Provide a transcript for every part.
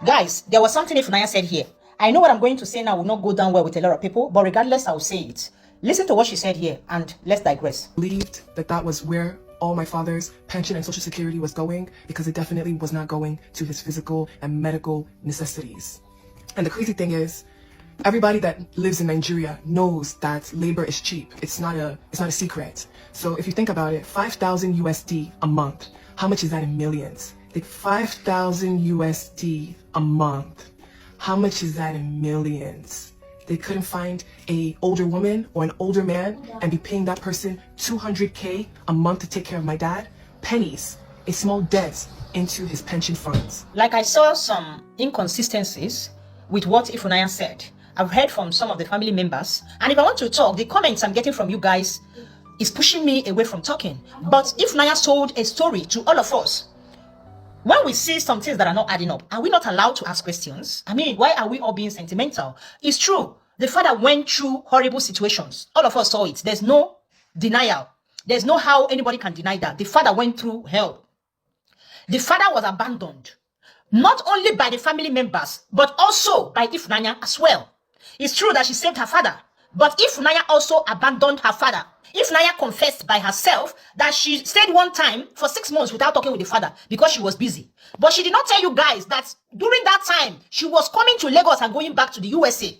Guys, there was something Ifunanyan said here. I know what I'm going to say now will not go down well with a lot of people, but regardless, I'll say it. Listen to what she said here, and let's digress. Believed that that was where all my father's pension and social security was going, because it definitely was not going to his physical and medical necessities. And the crazy thing is, everybody that lives in Nigeria knows that labor is cheap. It's not a secret. So if you think about it, 5,000 USD a month, how much is that in millions? Like 5,000 USD a month. How much is that in millions? They couldn't find an older woman or an older man and be paying that person 200K a month to take care of my dad. Pennies, a small dent into his pension funds. Like, I saw some inconsistencies with what Ifunanyan said. I've heard from some of the family members, and if I want to talk, the comments I'm getting from you guys is pushing me away from talking. But Ifunanyan told a story to all of us. When we see some things that are not adding up, are we not allowed to ask questions? I mean, why are we all being sentimental? It's true. The father went through horrible situations. All of us saw it. There's no denial. There's no how anybody can deny that. The father went through hell. The father was abandoned, not only by the family members, but also by Ifunanyan as well. It's true that she saved her father, but Ifunanyan also abandoned her father. Ifunanyan confessed by herself that she stayed one time for 6 months without talking with the father because she was busy. But she did not tell you guys that during that time, she was coming to Lagos and going back to the USA.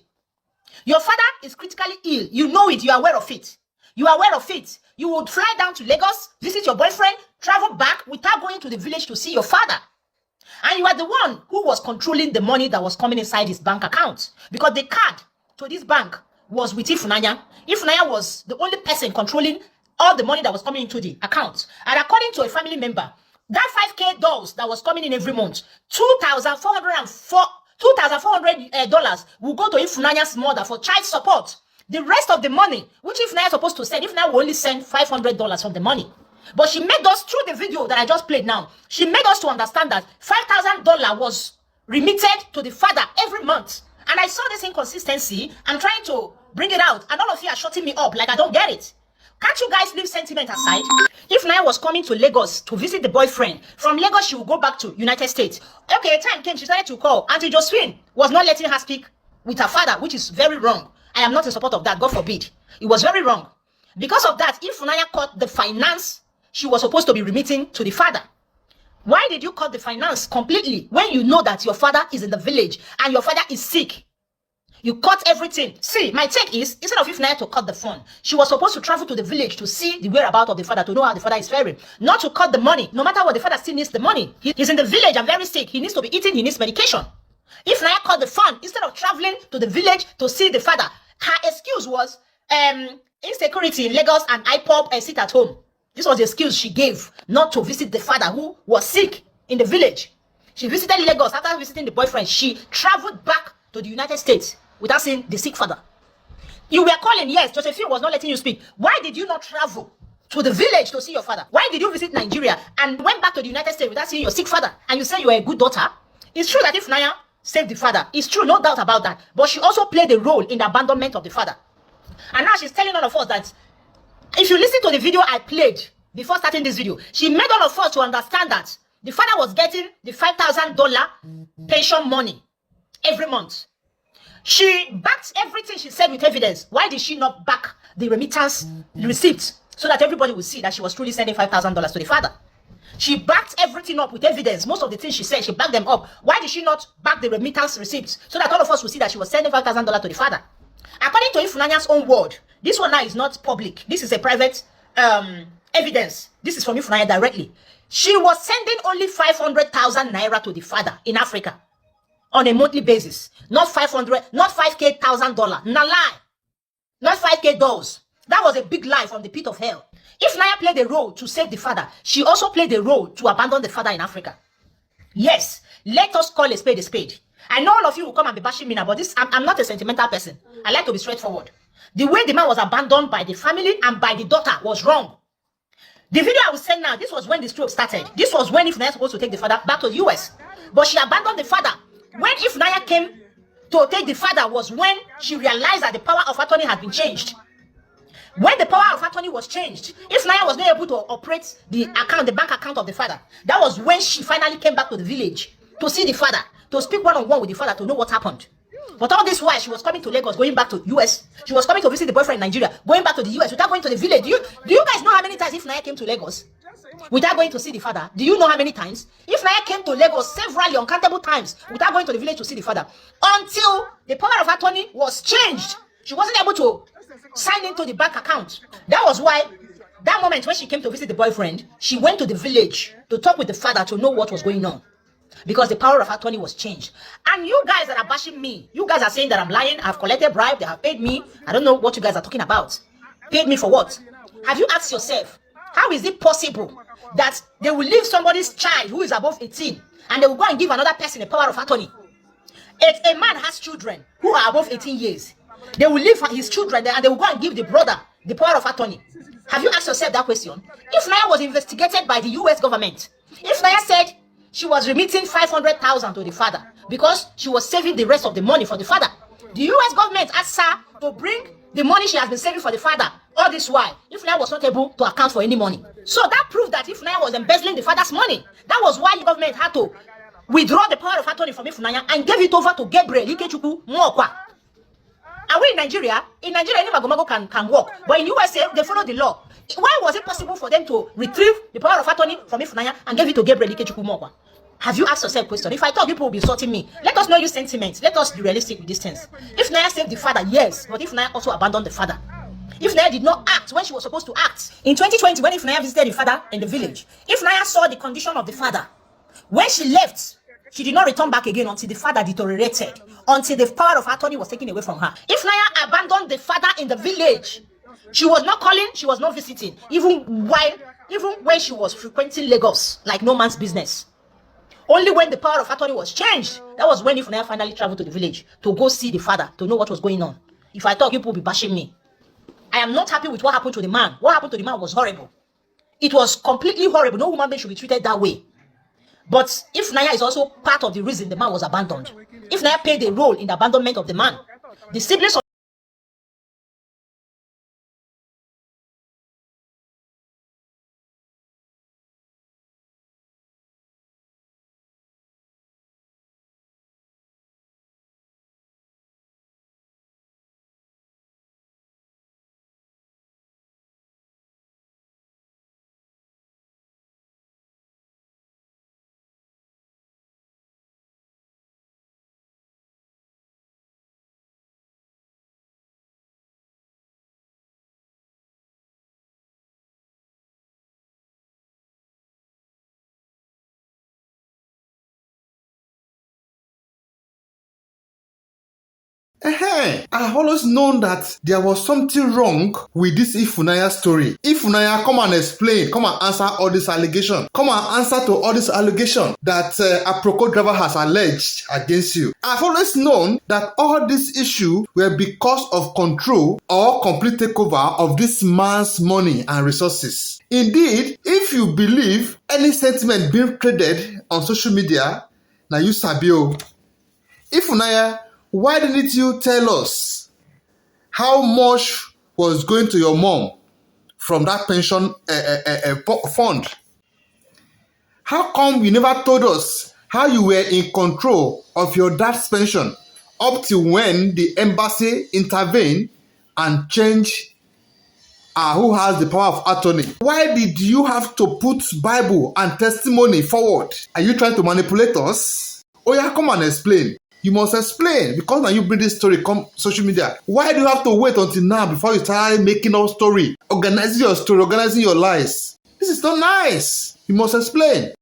Your father is critically ill. You know it. You are aware of it. You are aware of it. You would fly down to Lagos, visit your boyfriend, travel back without going to the village to see your father. And you are the one who was controlling the money that was coming inside his bank account. Because the card to this bank was with Ifunanyan. Ifunanyan was the only person controlling all the money that was coming into the account. And according to a family member, that 5K dollars that was coming in every month, $2,400 will go to Ifunanyan's mother for child support. The rest of the money, which Ifunanyan is supposed to send, Ifunanyan will only send $500 from the money. But she made us, through the video that I just played now, she made us to understand that $5,000 was remitted to the father every month. And I saw this inconsistency. I'm trying to bring it out. And all of you are shutting me up like I don't get it. Can't you guys leave sentiment aside? If Naya was coming to Lagos to visit the boyfriend, from Lagos she would go back to United States. Okay, a time came, she started to call. Auntie Josephine was not letting her speak with her father, which is very wrong. I am not in support of that, God forbid. It was very wrong. Because of that, if Naya cut the finance she was supposed to be remitting to the father, why did you cut the finance completely when you know that your father is in the village and your father is sick? You cut everything. See, my take is, instead of Ifunanyan to cut the fund, she was supposed to travel to the village to see the whereabouts of the father, to know how the father is faring. Not to cut the money. No matter what, the father still needs the money. He's in the village and very sick. He needs to be eating. He needs medication. Ifunanyan cut the fund instead of traveling to the village to see the father. Her excuse was insecurity in Lagos and IPOP and sit at home. This was the excuse she gave not to visit the father who was sick in the village. She visited Lagos. After visiting the boyfriend, she traveled back to the United States without seeing the sick father. You were calling, yes, Josephine was not letting you speak. Why did you not travel to the village to see your father? Why did you visit Nigeria and went back to the United States without seeing your sick father? And you say you were a good daughter? It's true that Ifunanyan saved the father. It's true, no doubt about that. But she also played a role in the abandonment of the father. And now she's telling all of us that if you listen to the video I played before starting this video, she made all of us to understand that the father was getting the $5,000 pension money every month. She backed everything she said with evidence. Why did she not back the remittance receipt so that everybody would see that she was truly sending $5,000 to the father? She backed everything up with evidence. Most of the things she said, she backed them up. Why did she not back the remittance receipts so that all of us would see that she was sending $5,000 to the father? According to Ifunanyan's own word, this one now is not public. This is a private evidence. This is from Ifunanyan directly. She was sending only 500,000 naira to the father in Africa on a monthly basis. Not 500, not 5K $1,000. Nah, lie. Not 5K dollars. That was a big lie from the pit of hell. If Naya played a role to save the father, she also played a role to abandon the father in Africa. Yes, let us call a spade a spade. I know all of you will come and be bashing me now, but I'm not a sentimental person. I like to be straightforward. The way the man was abandoned by the family and by the daughter was wrong. The video I will send now, this was when the stroke started. This was when Ifunanyan was supposed to take the father back to the US. But she abandoned the father. When Ifunanyan came to take the father was when she realized that the power of attorney had been changed. When the power of attorney was changed, Ifunanyan was not able to operate the account, the bank account of the father. That was when she finally came back to the village to see the father, to speak one-on-one with the father to know what happened. But all this while, she was coming to Lagos, going back to US. She was coming to visit the boyfriend in Nigeria, going back to the US without going to the village. Do you guys know how many times Ifunanya came to Lagos without going to see the father? Do you know how many times? Ifunanya came to Lagos several uncountable times without going to the village to see the father, until the power of attorney was changed. She wasn't able to sign into the bank account. That was why, that moment when she came to visit the boyfriend, she went to the village to talk with the father to know what was going on. Because the power of attorney was changed. And you guys that are bashing me, you guys are saying that I'm lying, I've collected bribe, they have paid me. I don't know what you guys are talking about. Paid me for what? Have you asked yourself, how is it possible that they will leave somebody's child who is above 18 and they will go and give another person a power of attorney? If a man has children who are above 18 years, they will leave his children there and they will go and give the brother the power of attorney. Have you asked yourself that question? If Naya was investigated by the US government, if Naya said she was remitting 500,000 to the father because she was saving the rest of the money for the father, the US government asked her to bring the money she has been saving for the father all this while. Ifunanya was not able to account for any money. So that proved that Ifunanya was embezzling the father's money. That was why the government had to withdraw the power of attorney from Ifunanya and gave it over to Gabriel Ikechukwu Mwokwa. Are we in Nigeria? In Nigeria, any magomago can work. But in USA, they follow the law. Why was it possible for them to retrieve the power of attorney from Ifunanya and give it to Gabriel Ikechukwu Mwokwa? Have you asked yourself a question? If I thought people will be sorting me, let us not use sentiments. Let us be realistic with these things. If Naya saved the father, yes. But if Naya also abandoned the father, if Naya did not act when she was supposed to act, in 2020, when Ifunanya visited the father in the village, if Naya saw the condition of the father, when she left, she did not return back again until the father deteriorated, until the power of attorney was taken away from her. If Naya abandoned the father in the village, she was not calling, she was not visiting, even when she was frequenting Lagos like no man's business. Only when the power of attorney was changed, that was when Ifunanya finally traveled to the village to go see the father, to know what was going on. If I thought people would be bashing me, I am not happy with what happened to the man. What happened to the man was horrible. It was completely horrible. No woman being should be treated that way. But if Naya is also part of the reason the man was abandoned, if Naya played a role in the abandonment of the man, the siblings of I always known that there was something wrong with this Ifunanya story. Ifunanya, come and explain, come and answer all this allegation. Come and answer to all this allegation that a Proco driver has alleged against you. I've always known that all these issues were because of control or complete takeover of this man's money and resources. Indeed, if you believe any sentiment being traded on social media, now you sabio. Ifunanya, why didn't you tell us how much was going to your mom from that pension fund? How come you never told us how you were in control of your dad's pension up to when the embassy intervened and changed who has the power of attorney? Why did you have to put Bible and testimony forward? Are you trying to manipulate us? Oh yeah, come and explain. You must explain, because now you bring this story come social media. Why do you have to wait until now before you start making up story, organizing your story, organizing your lies? This is not nice. You must explain.